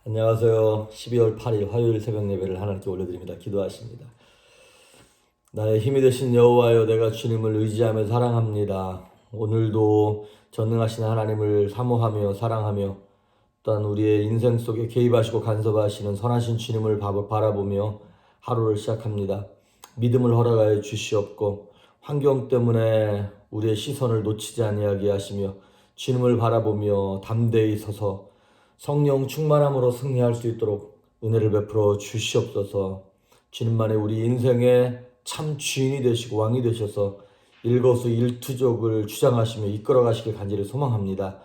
안녕하세요. 12월 8일 화요일 새벽 예배를 하나님께 올려드립니다. 기도하십니다. 나의 힘이 되신 여호와여, 내가 주님을 의지하며 사랑합니다. 오늘도 전능하신 하나님을 사모하며 사랑하며 또한 우리의 인생 속에 개입하시고 간섭하시는 선하신 주님을 바라보며 하루를 시작합니다. 믿음을 허락하여 주시옵고 환경 때문에 우리의 시선을 놓치지 아니하게 하시며 주님을 바라보며 담대히 서서 성령 충만함으로 승리할 수 있도록 은혜를 베풀어 주시옵소서. 주님만의 우리 인생의 참 주인이 되시고 왕이 되셔서 일거수일투족을 주장하시며 이끌어 가시길 간절히 소망합니다.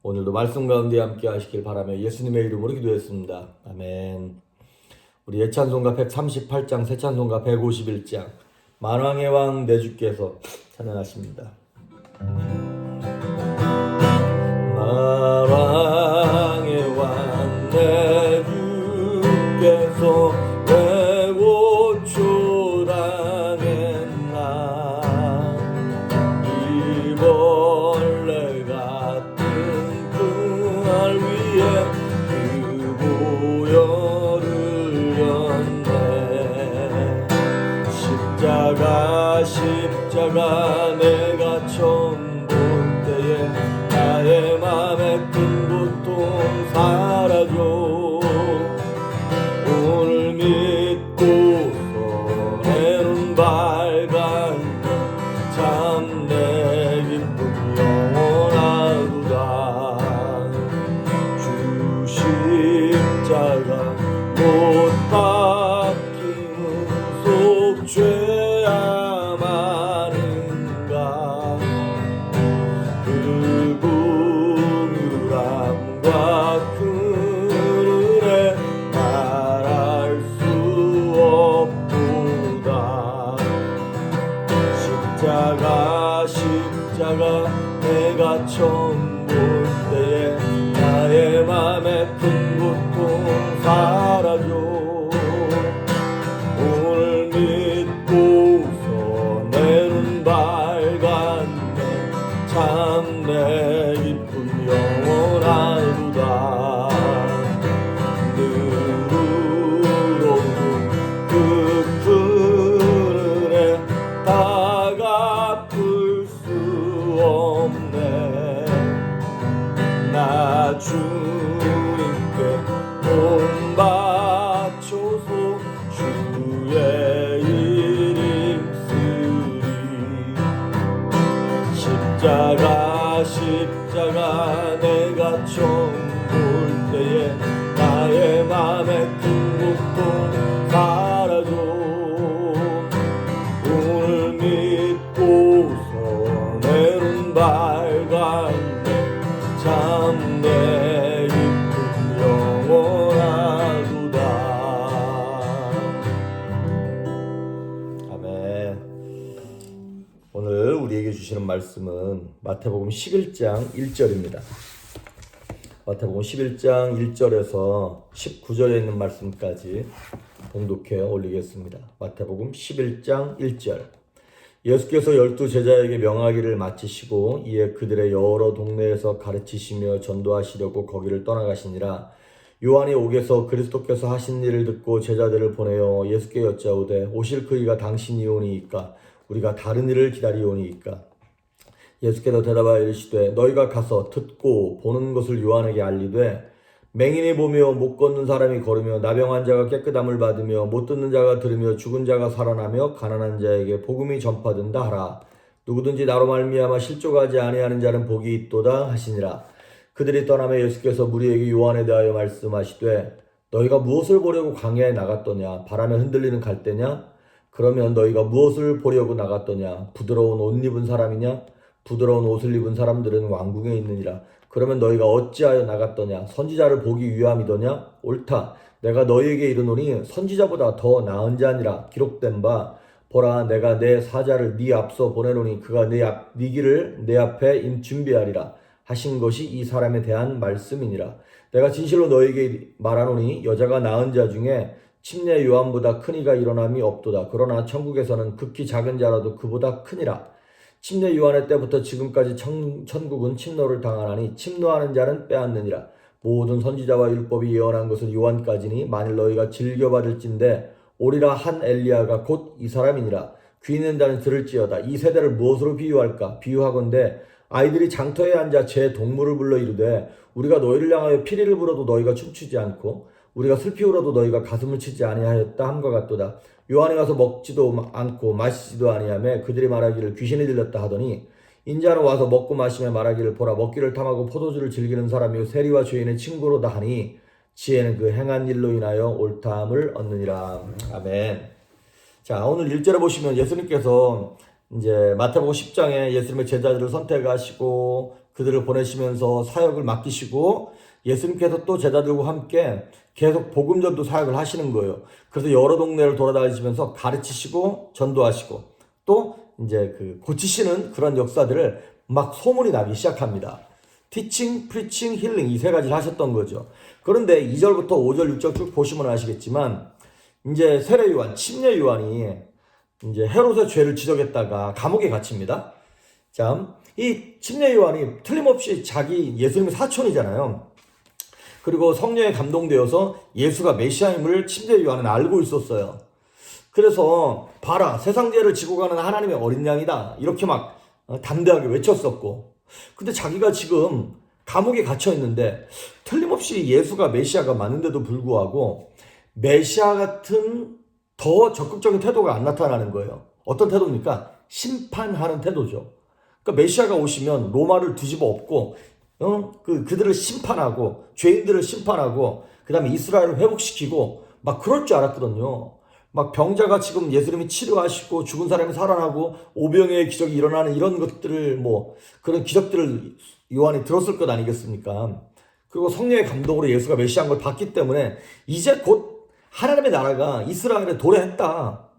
오늘도 말씀 가운데 함께 하시길 바라며 예수님의 이름으로 기도했습니다. 아멘. 우리 예찬송가 138장, 새찬송가 151장, 만왕의 왕 내 주께서 찬양하십니다. 만왕의 왕 내 주께서 왜 고초당했나, 이벌레 같은 그날 위에 그 보혈을 렸네. 십자가 내가 처음 볼 때에 나의 맘에 큰 고통 사라져. 오늘 믿고서 내 눈 밝은 참 내 기쁨 영원하도다. 주 십자가 못 박힘은 속죄야 많은가. 그분이람과 그 은혜 말할 수 없도다. 십자가 내가 처음 볼 때에 나의 맘에 큰 고통 사라져. 오늘 믿고서 내 눈 밝았네. 참 내 기쁨 영원하도다. 늘으로도 그 큰 은혜 다 갚을 수 없네. 나 주님께 돈 바쳐서 주의 일 힘쓰리. 십자가 내가 처음 볼 때에 나의 맘에 큰 고통 사라져. 오늘 믿고서 내 눈 밝았네. 참 내 기쁨 영원하도다. 아멘. 오늘 우리에게 주시는 말씀은 마태복음 11장 1절입니다. 마태복음 11장 1절에서 19절에 있는 말씀까지 봉독해 올리겠습니다. 마태복음 11장 1절. 예수께서 12제자에게 명하기를 마치시고 이에 그들의 여러 동네에서 가르치시며 전도하시려고 거기를 떠나가시니라. 요한이 옥에서 그리스도께서 하신 일을 듣고 제자들을 보내어 예수께 여짜오되 오실 그이가 당신이오니이까 우리가 다른 일을 기다리오니이까. 예수께서 대답하여 이르시되 너희가 가서 듣고 보는 것을 요한에게 알리되 맹인이 보며 못 걷는 사람이 걸으며 나병 환자가 깨끗함을 받으며 못 듣는 자가 들으며 죽은 자가 살아나며 가난한 자에게 복음이 전파된다 하라. 누구든지 나로 말미암아 실족하지 아니하는 자는 복이 있도다 하시니라. 그들이 떠나며 예수께서 무리에게 요한에 대하여 말씀하시되 너희가 무엇을 보려고 광야에 나갔더냐? 바람에 흔들리는 갈대냐? 그러면 너희가 무엇을 보려고 나갔더냐? 부드러운 옷 입은 사람이냐? 부드러운 옷을 입은 사람들은 왕궁에 있느니라. 그러면 너희가 어찌하여 나갔더냐? 선지자를 보기 위함이더냐? 옳다. 내가 너희에게 이르노니 선지자보다 더 나은 자니라. 기록된 바 보라, 내가 내 사자를 네 앞서 보내노니 그가 네 길을 내 앞에 준비하리라 하신 것이 이 사람에 대한 말씀이니라. 내가 진실로 너희에게 말하노니 여자가 낳은 자 중에 침례 요한보다 큰 이가 일어남이 없도다. 그러나 천국에서는 극히 작은 자라도 그보다 크니라. 침례 요한의 때부터 지금까지 천국은 침노를 당하나니 침노하는 자는 빼앗느니라. 모든 선지자와 율법이 예언한 것은 요한까지니 만일 너희가 즐겨받을진대 오리라 한 엘리야가 곧 이 사람이니라. 귀 있는 자는 들을지어다. 이 세대를 무엇으로 비유할까? 비유하건대 아이들이 장터에 앉아 제 동물을 불러 이르되 우리가 너희를 향하여 피리를 불어도 너희가 춤추지 않고 우리가 슬피 울어도 너희가 가슴을 치지 아니하였다 함과 같도다. 요한에 가서 먹지도 않고 마시지도 아니하며 그들이 말하기를 귀신이 들렸다 하더니 인자는 와서 먹고 마시며 말하기를 보라 먹기를 탐하고 포도주를 즐기는 사람이요 세리와 죄인의 친구로다 하니 지혜는 그 행한 일로 인하여 옳다함을 얻느니라. 아멘. 자, 오늘 1절에 보시면 예수님께서 이제 마태복음 10장에 예수님의 제자들을 선택하시고 그들을 보내시면서 사역을 맡기시고 예수님께서 또 제자들과 함께 계속 복음전도 사역을 하시는 거예요. 그래서 여러 동네를 돌아다니시면서 가르치시고 전도하시고 또 이제 그 고치시는 그런 역사들을 막 소문이 나기 시작합니다. 티칭, 프리칭, 힐링 이 세 가지를 하셨던 거죠. 그런데 2절부터 5절, 6절 쭉 보시면 아시겠지만 이제 세례 요한, 침례 요한이 이제 헤롯의 죄를 지적했다가 감옥에 갇힙니다. 자, 이 침례 요한이 틀림없이 자기 예수님의 사촌이잖아요. 그리고 성령에 감동되어서 예수가 메시아임을 침례 요한은 알고 있었어요. 그래서 봐라 세상 죄를 지고 가는 하나님의 어린 양이다 이렇게 막 담대하게 외쳤었고 근데 자기가 지금 감옥에 갇혀 있는데 틀림없이 예수가 메시아가 맞는데도 불구하고 메시아 같은 더 적극적인 태도가 안 나타나는 거예요. 어떤 태도입니까? 심판하는 태도죠. 그러니까 메시아가 오시면 로마를 뒤집어 엎고 그들을 심판하고 죄인들을 심판하고 그 다음에 이스라엘을 회복시키고 막 그럴 줄 알았거든요. 막 병자가 지금 예수님이 치료하시고 죽은 사람이 살아나고 오병의 기적이 일어나는 이런 것들을 뭐 그런 기적들을 요한이 들었을 것 아니겠습니까? 그리고 성령의 감동으로 예수가 메시아인 걸 봤기 때문에 이제 곧 하나님의 나라가 이스라엘에 도래했다.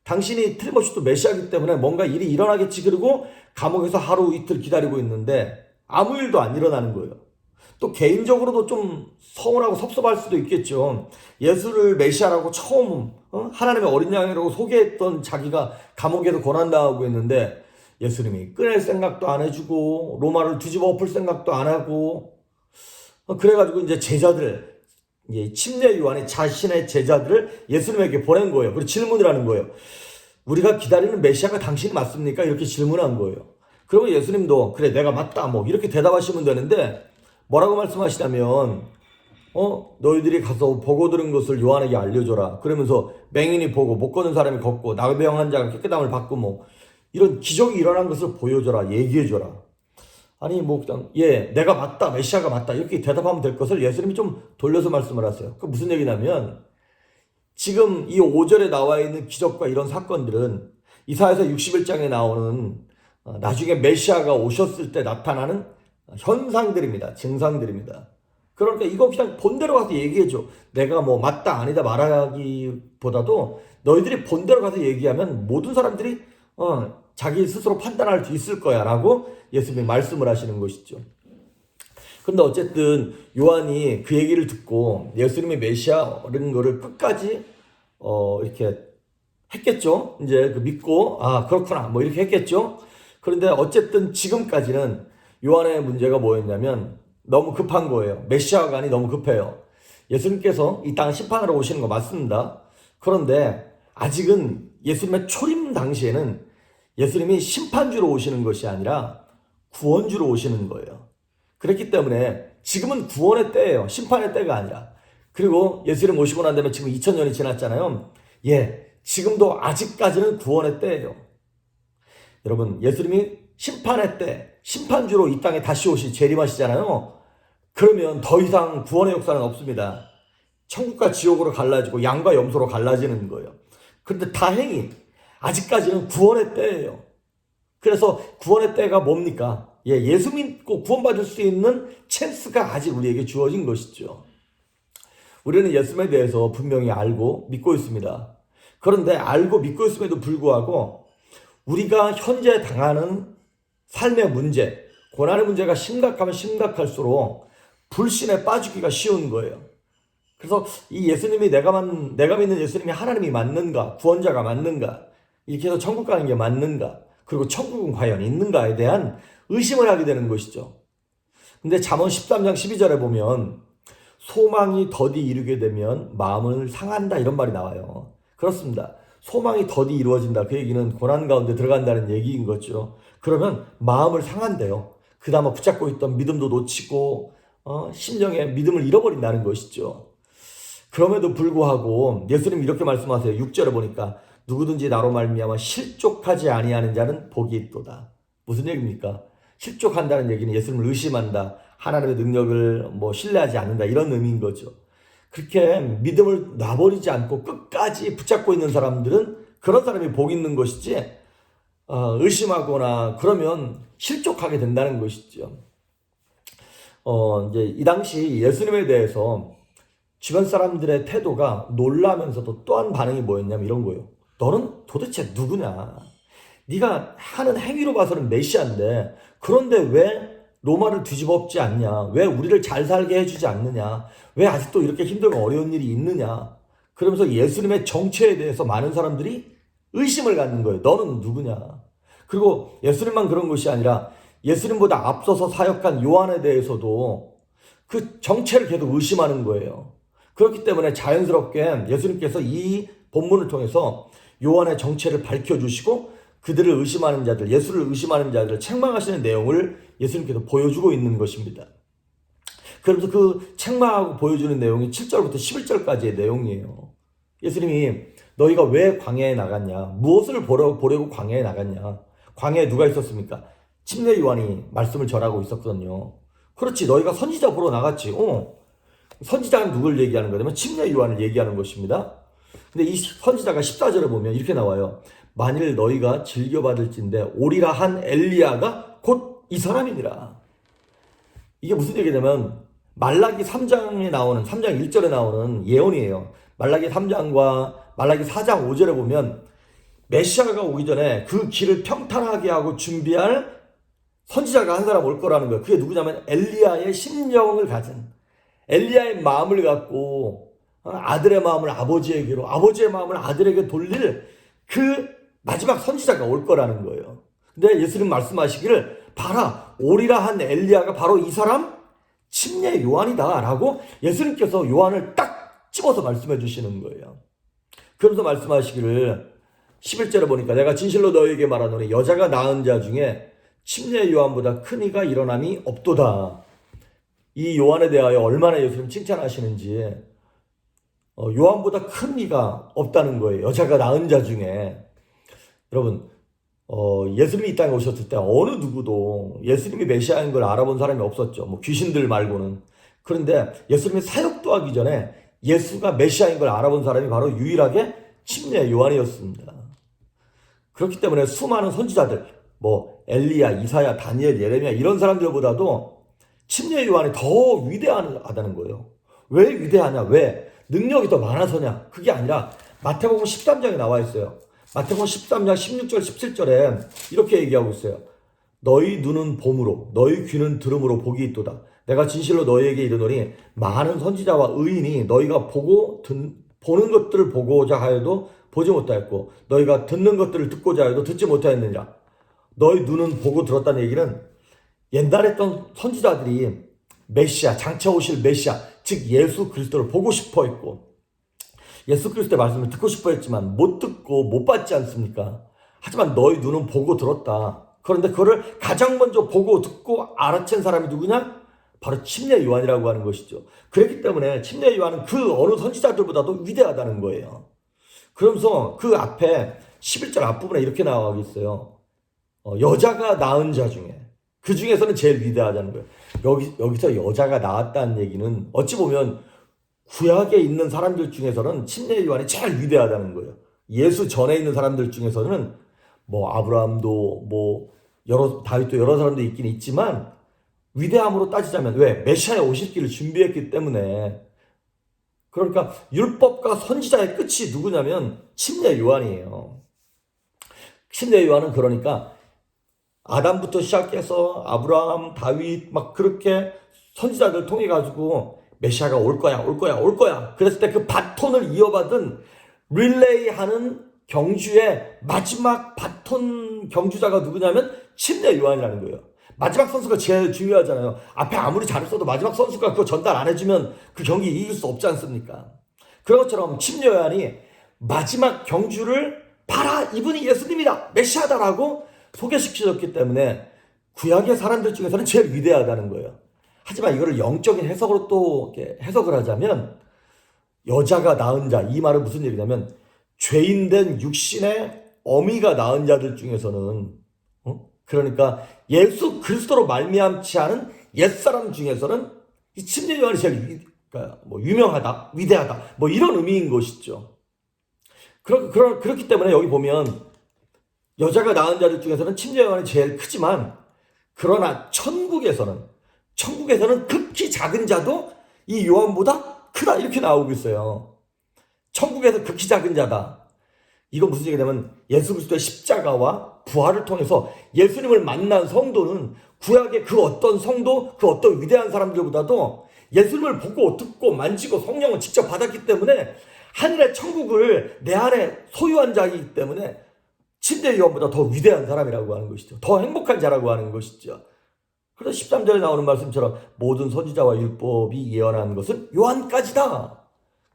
당신이 틀림없이 또 메시아이기 때문에 뭔가 일이 일어나겠지. 그리고 감옥에서 하루 이틀 기다리고 있는데 아무 일도 안 일어나는 거예요. 또 개인적으로도 좀 서운하고 섭섭할 수도 있겠죠. 예수를 메시아라고 처음 하나님의 어린 양이라고 소개했던 자기가 감옥에서 고난당하고 있는데 예수님이 끊을 생각도 안 해주고 로마를 뒤집어 엎을 생각도 안 하고 그래가지고 이제 제자들 침례 요한이 자신의 제자들을 예수님에게 보낸 거예요. 그리고 질문을 하는 거예요. 우리가 기다리는 메시아가 당신이 맞습니까? 이렇게 질문한 거예요. 그러면 예수님도 그래 내가 맞다 뭐 이렇게 대답하시면 되는데 뭐라고 말씀하시냐면 너희들이 가서 보고 들은 것을 요한에게 알려줘라. 그러면서 맹인이 보고 못 걷는 사람이 걷고 나병 환자가 깨끗함을 받고 뭐 이런 기적이 일어난 것을 보여줘라. 얘기해줘라. 아니 뭐 그냥 내가 맞다 메시아가 맞다 이렇게 대답하면 될 것을 예수님이 좀 돌려서 말씀을 하세요. 그 무슨 얘기냐면 지금 이 5절에 나와 있는 기적과 이런 사건들은 이사야서 61장에 나오는 나중에 메시아가 오셨을 때 나타나는 현상들입니다. 증상들입니다. 그러니까 이거 그냥 본대로 가서 얘기해줘. 내가 뭐 맞다 아니다 말하기보다도 너희들이 본대로 가서 얘기하면 모든 사람들이 자기 스스로 판단할 수 있을 거야 라고 예수님이 말씀을 하시는 것이죠. 근데 어쨌든 요한이 그 얘기를 듣고 예수님이 메시아라는 거를 끝까지 이렇게 했겠죠. 이제 그 믿고 그렇구나 뭐 이렇게 했겠죠. 그런데 어쨌든 지금까지는 요한의 문제가 뭐였냐면 너무 급한 거예요. 메시아관이 너무 급해요. 예수님께서 이 땅 심판하러 오시는 거 맞습니다. 그런데 아직은 예수님의 초림 당시에는 예수님이 심판주로 오시는 것이 아니라 구원주로 오시는 거예요. 그렇기 때문에 지금은 구원의 때예요. 심판의 때가 아니라. 그리고 예수님 모시고 난 다음에 지금 2000년이 지났잖아요. 지금도 아직까지는 구원의 때예요. 여러분 예수님이 심판의 때 심판주로 이 땅에 다시 오시 재림하시잖아요. 그러면 더 이상 구원의 역사는 없습니다. 천국과 지옥으로 갈라지고 양과 염소로 갈라지는 거예요. 그런데 다행히 아직까지는 구원의 때예요. 그래서 구원의 때가 뭡니까? 예수 믿고 구원받을 수 있는 찬스가 아직 우리에게 주어진 것이죠. 우리는 예수님에 대해서 분명히 알고 믿고 있습니다. 그런데 알고 믿고 있음에도 불구하고 우리가 현재 당하는 삶의 문제, 고난의 문제가 심각하면 심각할수록 불신에 빠지기가 쉬운 거예요. 그래서 이 예수님이 내가 믿는 예수님이 하나님이 맞는가, 구원자가 맞는가, 이렇게 해서 천국 가는 게 맞는가, 그리고 천국은 과연 있는가에 대한 의심을 하게 되는 것이죠. 근데 잠언 13장 12절에 보면 소망이 더디 이루게 되면 마음을 상한다 이런 말이 나와요. 그렇습니다. 소망이 더디 이루어진다. 그 얘기는 고난 가운데 들어간다는 얘기인 거죠. 그러면 마음을 상한대요. 그나마 붙잡고 있던 믿음도 놓치고 심령의 믿음을 잃어버린다는 것이죠. 그럼에도 불구하고 예수님 이렇게 말씀하세요. 6절에 보니까 누구든지 나로 말미암아 실족하지 아니하는 자는 복이 있도다. 무슨 얘기입니까? 실족한다는 얘기는 예수님을 의심한다. 하나님의 능력을 신뢰하지 않는다. 이런 의미인 거죠. 그렇게 믿음을 놔버리지 않고 끝까지 붙잡고 있는 사람들은 그런 사람이 복 있는 것이지, 의심하거나 그러면 실족하게 된다는 것이죠. 이제 이 당시 예수님에 대해서 주변 사람들의 태도가 놀라면서도 또한 반응이 뭐였냐면 이런 거예요. 너는 도대체 누구냐? 네가 하는 행위로 봐서는 메시아인데 그런데 왜 로마를 뒤집어엎지 않냐? 왜 우리를 잘 살게 해주지 않느냐? 왜 아직도 이렇게 힘들고 어려운 일이 있느냐? 그러면서 예수님의 정체에 대해서 많은 사람들이 의심을 갖는 거예요. 너는 누구냐? 그리고 예수님만 그런 것이 아니라 예수님보다 앞서서 사역한 요한에 대해서도 그 정체를 계속 의심하는 거예요. 그렇기 때문에 자연스럽게 예수님께서 이 본문을 통해서 요한의 정체를 밝혀주시고 그들을 의심하는 자들, 예수를 의심하는 자들을 책망하시는 내용을 예수님께서 보여주고 있는 것입니다. 그러면서 그 책망하고 보여주는 내용이 7절부터 11절까지의 내용이에요. 예수님이 너희가 왜 광야에 나갔냐? 무엇을 보려고 광야에 나갔냐? 광야에 누가 있었습니까? 침례 요한이 말씀을 전하고 있었거든요. 그렇지, 너희가 선지자 보러 나갔지. 선지자는 누굴 얘기하는 거냐면 침례 요한을 얘기하는 것입니다. 근데 이 선지자가 14절에 보면 이렇게 나와요. 만일 너희가 즐겨받을진대 오리라 한 엘리야가 곧 이 사람이니라. 이게 무슨 얘기냐면 말라기 3장에 나오는 3장 1절에 나오는 예언이에요. 말라기 3장과 말라기 4장 5절에 보면 메시아가 오기 전에 그 길을 평탄하게 하고 준비할 선지자가 한 사람 올 거라는 거예요. 그게 누구냐면 엘리야의 심령을 가진, 엘리야의 마음을 갖고 아들의 마음을 아버지에게로, 아버지의 마음을 아들에게 돌릴 그 마지막 선지자가 올 거라는 거예요. 근데 예수님 말씀하시기를 봐라, 오리라 한 엘리야가 바로 이 사람 침례 요한이다 라고 예수님께서 요한을 딱 집어서 말씀해 주시는 거예요. 그러면서 말씀하시기를 11절에 보니까 내가 진실로 너에게 말하노니 여자가 낳은 자 중에 침례 요한보다 큰 이가 일어남이 없도다. 이 요한에 대하여 얼마나 예수님 칭찬하시는지, 요한보다 큰 이가 없다는 거예요. 여자가 낳은 자 중에. 여러분, 예수님이 이 땅에 오셨을 때 어느 누구도 예수님이 메시아인 걸 알아본 사람이 없었죠. 귀신들 말고는. 그런데 예수님이 사역도 하기 전에 예수가 메시아인 걸 알아본 사람이 바로 유일하게 침례 요한이었습니다. 그렇기 때문에 수많은 선지자들, 엘리야, 이사야, 다니엘, 예레미야 이런 사람들보다도 침례 요한이 더 위대하다는 거예요. 왜 위대하냐? 왜? 능력이 더 많아서냐? 그게 아니라 마태복음 13장에 나와 있어요. 마태복음 13장 16절 17절에 이렇게 얘기하고 있어요. 너희 눈은 봄으로 너희 귀는 들음으로 복이 있도다. 내가 진실로 너희에게 이르노니 많은 선지자와 의인이 너희가 보는 것들을 보고자 하여도 보지 못하였고 너희가 듣는 것들을 듣고자 하여도 듣지 못하였느니라. 너희 눈은 보고 들었다는 얘기는 옛날에 했던 선지자들이 메시아, 장차 오실 메시아, 즉 예수 그리스도를 보고 싶어 했고 예수 그리스도의 말씀을 듣고 싶어 했지만 못 듣고 못 받지 않습니까? 하지만 너희 눈은 보고 들었다. 그런데 그거를 가장 먼저 보고 듣고 알아챈 사람이 누구냐? 바로 침례 요한이라고 하는 것이죠. 그렇기 때문에 침례 요한은 그 어느 선지자들보다도 위대하다는 거예요. 그러면서 그 앞에 11절 앞부분에 이렇게 나와 있어요. 여자가 낳은 자 중에 그 중에서는 제일 위대하다는 거예요. 여기서 여자가 낳았다는 얘기는 어찌 보면 구약에 있는 사람들 중에서는 침례 요한이 제일 위대하다는 거예요. 예수 전에 있는 사람들 중에서는 아브라함도 다윗도 여러 사람도 있긴 있지만 위대함으로 따지자면 왜? 메시아의 오실 길을 준비했기 때문에. 그러니까 율법과 선지자의 끝이 누구냐면 침례 요한이에요. 침례 요한은 그러니까 아담부터 시작해서 아브라함, 다윗 그렇게 선지자들 통해 가지고 메시아가 올 거야. 그랬을 때 그 바톤을 이어받은 릴레이하는 경주의 마지막 바톤 경주자가 누구냐면 침례 요한이라는 거예요. 마지막 선수가 제일 중요하잖아요. 앞에 아무리 잘했어도 마지막 선수가 그거 전달 안 해주면 그 경기 이길 수 없지 않습니까? 그런 것처럼 침례요한이 마지막 경주를 봐라, 이분이 예수님이다, 메시아다라고 소개시켜줬기 때문에 구약의 사람들 중에서는 제일 위대하다는 거예요. 하지만 이거를 영적인 해석으로 또 해석을 하자면, 여자가 낳은 자, 이 말은 무슨 얘기냐면 죄인된 육신의 어미가 낳은 자들 중에서는, 그러니까 예수 그리스도로 말미암지 않은 옛사람 중에서는 이 침례 요한이 제일 유명하다, 위대하다, 이런 의미인 것이죠. 그렇기 때문에 여기 보면 여자가 낳은 자들 중에서는 침례 요한이 제일 크지만, 그러나 천국에서는 극히 작은 자도 이 요한보다 크다, 이렇게 나오고 있어요. 천국에서 극히 작은 자다. 이거 무슨 얘기냐면 예수 그리스도의 십자가와 부활을 통해서 예수님을 만난 성도는 구약의 그 어떤 성도, 그 어떤 위대한 사람들보다도 예수님을 보고 듣고 만지고 성령을 직접 받았기 때문에 하늘의 천국을 내 안에 소유한 자이기 때문에 침례 요한보다 더 위대한 사람이라고 하는 것이죠. 더 행복한 자라고 하는 것이죠. 그래서 13절에 나오는 말씀처럼 모든 선지자와 율법이 예언한 것은 요한까지다.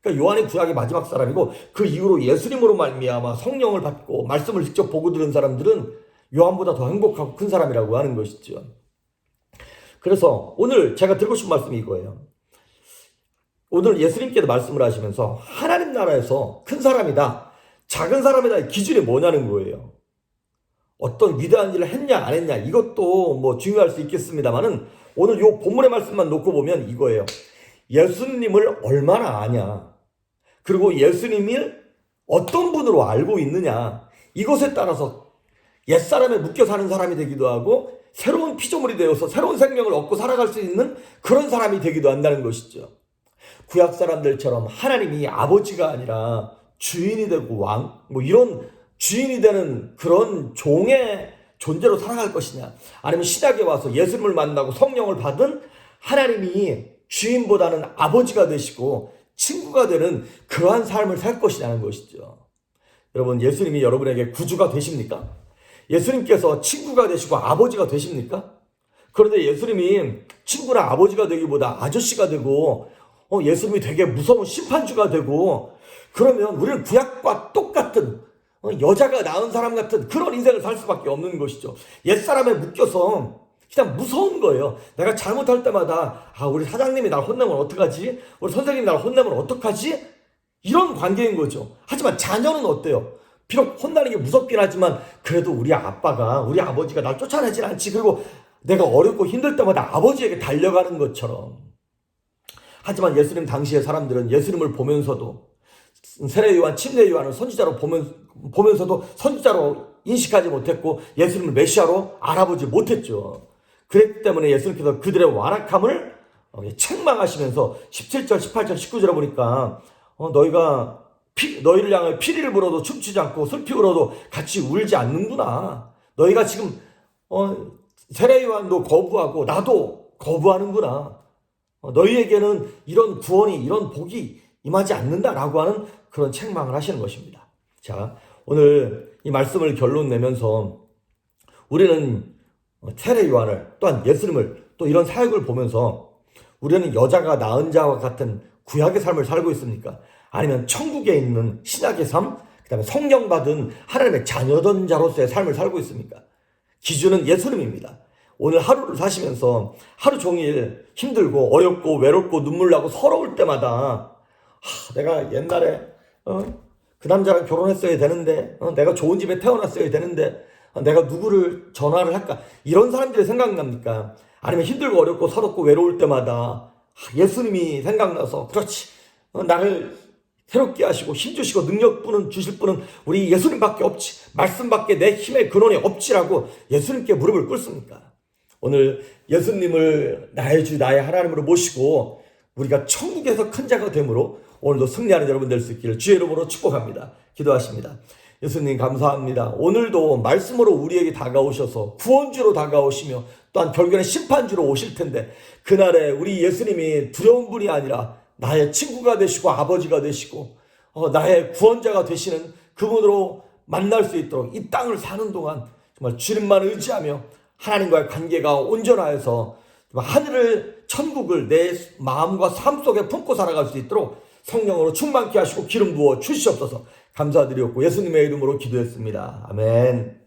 그러니까 요한이 구약의 마지막 사람이고, 그 이후로 예수님으로 말미암아 성령을 받고 말씀을 직접 보고 들은 사람들은 요한보다 더 행복하고 큰 사람이라고 하는 것이죠. 그래서 오늘 제가 드리고 싶은 말씀이 이거예요. 오늘 예수님께서 말씀을 하시면서 하나님 나라에서 큰 사람이다, 작은 사람이다, 기준이 뭐냐는 거예요. 어떤 위대한 일을 했냐 안 했냐 이것도 중요할 수 있겠습니다만은, 오늘 요 본문의 말씀만 놓고 보면 이거예요. 예수님을 얼마나 아냐, 그리고 예수님을 어떤 분으로 알고 있느냐, 이것에 따라서 옛사람에 묶여 사는 사람이 되기도 하고 새로운 피조물이 되어서 새로운 생명을 얻고 살아갈 수 있는 그런 사람이 되기도 한다는 것이죠. 구약 사람들처럼 하나님이 아버지가 아니라 주인이 되고 왕, 이런 주인이 되는 그런 종의 존재로 살아갈 것이냐, 아니면 신약에 와서 예수님을 만나고 성령을 받은 하나님이 주인보다는 아버지가 되시고 친구가 되는 그러한 삶을 살 것이냐는 것이죠. 여러분, 예수님이 여러분에게 구주가 되십니까? 예수님께서 친구가 되시고 아버지가 되십니까? 그런데 예수님이 친구나 아버지가 되기보다 아저씨가 되고, 예수님이 되게 무서운 심판주가 되고, 그러면 우리는 구약과 똑같은 여자가 낳은 사람 같은 그런 인생을 살 수밖에 없는 것이죠. 옛사람에 묶여서 그냥 무서운 거예요. 내가 잘못할 때마다 우리 사장님이 날 혼내면 어떡하지? 우리 선생님이 날 혼내면 어떡하지? 이런 관계인 거죠. 하지만 자녀는 어때요? 비록 혼나는 게 무섭긴 하지만 그래도 우리 아빠가, 우리 아버지가 날 쫓아내진 않지. 그리고 내가 어렵고 힘들 때마다 아버지에게 달려가는 것처럼. 하지만 예수님 당시의 사람들은 예수님을 보면서도, 세례 요한, 침례 요한을 선지자로 보면서도 선지자로 인식하지 못했고 예수님을 메시아로 알아보지 못했죠. 그랬기 때문에 예수님께서 그들의 완악함을 책망하시면서 17절, 18절, 19절에 보니까 너희를 향해 피리를 불어도 춤추지 않고 슬피 울어도 같이 울지 않는구나. 너희가 지금 세례 요한도 거부하고 나도 거부하는구나. 너희에게는 이런 구원이, 이런 복이 임하지 않는다라고 하는 그런 책망을 하시는 것입니다. 자, 오늘 이 말씀을 결론 내면서 우리는 세례 요한을, 또한 예수님을, 또 이런 사역을 보면서 우리는 여자가 낳은 자와 같은 구약의 삶을 살고 있습니까? 아니면 천국에 있는 신약의 삶, 그 다음에 성령 받은 하나님의 자녀된 자로서의 삶을 살고 있습니까? 기준은 예수님입니다. 오늘 하루를 사시면서 하루 종일 힘들고 어렵고 외롭고 눈물 나고 서러울 때마다 내가 옛날에 그 남자랑 결혼했어야 되는데, 내가 좋은 집에 태어났어야 되는데, 내가 누구를 전화를 할까, 이런 사람들이 생각납니까? 아니면 힘들고 어렵고 서럽고 외로울 때마다 예수님이 생각나서, 그렇지, 나를 새롭게 하시고 힘주시고 능력 주실 분은 우리 예수님밖에 없지, 말씀밖에 내 힘의 근원이 없지라고 예수님께 무릎을 꿇습니까? 오늘 예수님을 나의 주 나의 하나님으로 모시고 우리가 천국에서 큰 자가 되므로 오늘도 승리하는 여러분 될 수 있기를 주의 이름으로 축복합니다. 기도하십니다. 예수님 감사합니다. 오늘도 말씀으로 우리에게 다가오셔서 구원주로 다가오시며 또한 결국에는 심판주로 오실 텐데, 그날에 우리 예수님이 두려운 분이 아니라 나의 친구가 되시고 아버지가 되시고 나의 구원자가 되시는 그분으로 만날 수 있도록 이 땅을 사는 동안 정말 주님만 의지하며 하나님과의 관계가 온전하여서 하늘을 천국을 내 마음과 삶 속에 품고 살아갈 수 있도록 성령으로 충만케 하시고 기름 부어 주시옵소서. 감사드리옵고 예수님의 이름으로 기도했습니다. 아멘.